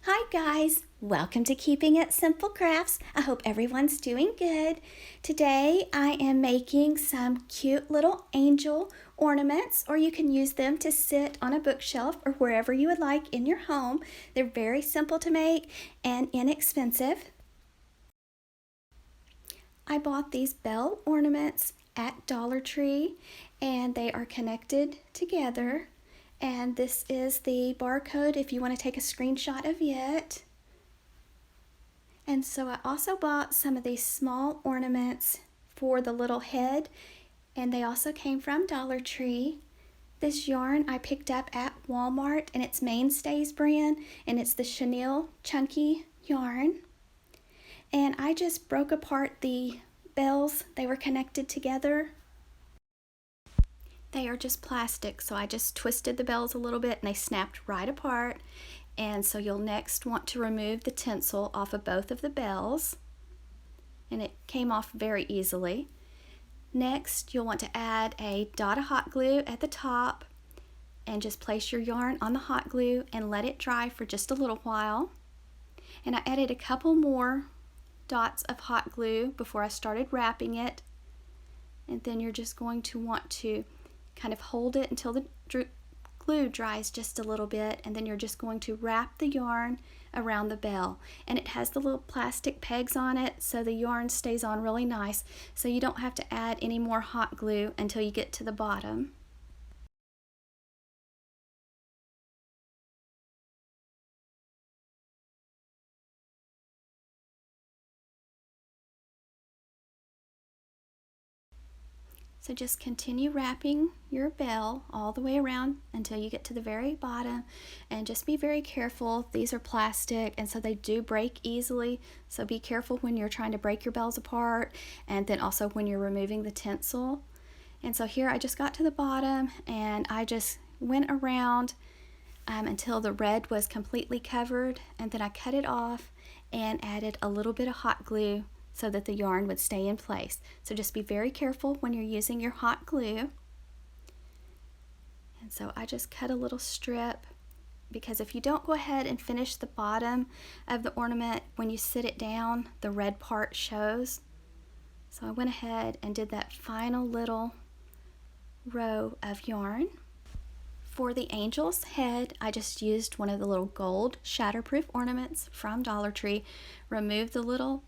Hi guys, welcome to Keeping It Simple Crafts. I hope everyone's doing good. Today I am making some cute little angel ornaments, or you can use them to sit on a bookshelf or wherever you would like in your home. They're very simple to make and inexpensive. I bought these bell ornaments at Dollar Tree and they are connected together. And this is the barcode if you want to take a screenshot of it. And so I also bought some of these small ornaments for the little head, and they also came from Dollar Tree. This yarn I picked up at Walmart, and it's Mainstays brand, and it's the chenille chunky yarn. And I just broke apart the bells. They were connected together. They are just plastic, so I just twisted the bells a little bit and they snapped right apart. And so you'll next want to remove the tinsel off of both of the bells, and it came off very easily. Next, you'll want to add a dot of hot glue at the top and just place your yarn on the hot glue and let it dry for just a little while. And I added a couple more dots of hot glue before I started wrapping it. And then you're just going to want to kind of hold it until the glue dries just a little bit, and then you're just going to wrap the yarn around the bell. And it has the little plastic pegs on it, so the yarn stays on really nice, so you don't have to add any more hot glue until you get to the bottom. So just continue wrapping your bell all the way around until you get to the very bottom, and just be very careful. These are plastic and so they do break easily, so be careful when you're trying to break your bells apart, and then also when you're removing the tinsel. And so here I just got to the bottom and I just went around until the red was completely covered, and then I cut it off and added a little bit of hot glue so that the yarn would stay in place. So just be very careful when you're using your hot glue. And so I just cut a little strip, because if you don't go ahead and finish the bottom of the ornament, when you sit it down, the red part shows. So I went ahead and did that final little row of yarn. For the angel's head, I just used one of the little gold shatterproof ornaments from Dollar Tree, removed the little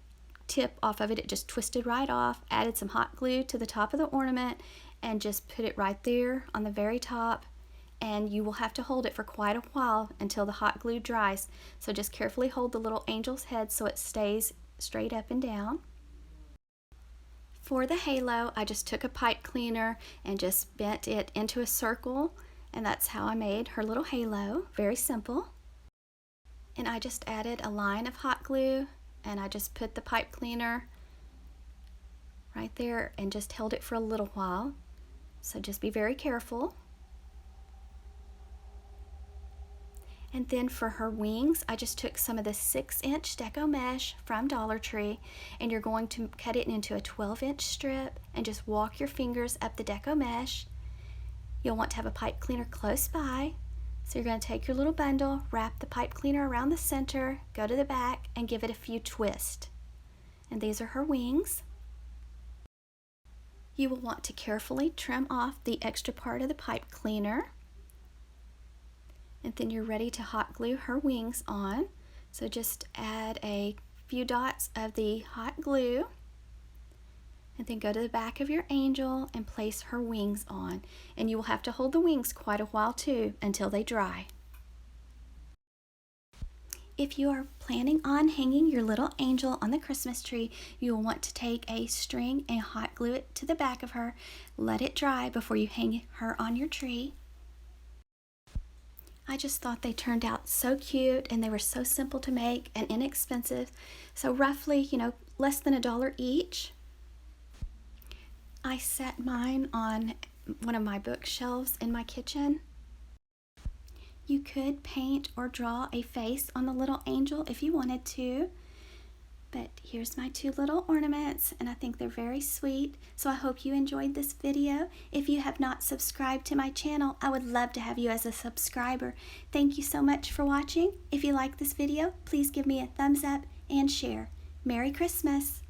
tip off of it, it just twisted right off, added some hot glue to the top of the ornament and just put it right there on the very top. And you will have to hold it for quite a while until the hot glue dries, so just carefully hold the little angel's head so it stays straight up and down. For the halo, I just took a pipe cleaner and just bent it into a circle, and that's how I made her little halo. Very simple. And I just added a line of hot glue, and I just put the pipe cleaner right there and just held it for a little while. So just be very careful. And then for her wings, I just took some of the 6-inch deco mesh from Dollar Tree, and you're going to cut it into a 12-inch strip and just walk your fingers up the deco mesh. You'll want to have a pipe cleaner close by. So you're going to take your little bundle, wrap the pipe cleaner around the center, go to the back, and give it a few twists. And these are her wings. You will want to carefully trim off the extra part of the pipe cleaner. And then you're ready to hot glue her wings on. So just add a few dots of the hot glue, and then go to the back of your angel and place her wings on. And you will have to hold the wings quite a while too until they dry. If you are planning on hanging your little angel on the Christmas tree, you will want to take a string and hot glue it to the back of her. Let it dry before you hang her on your tree. I just thought they turned out so cute, and they were so simple to make and inexpensive. So roughly, less than $1 each. I set mine on one of my bookshelves in my kitchen. You could paint or draw a face on the little angel if you wanted to, But here's my two little ornaments, and I think they're very sweet. So I hope you enjoyed this video. If you have not subscribed to my channel, I would love to have you as a subscriber. Thank you so much for watching. If you like this video, please give me a thumbs up and share. Merry Christmas!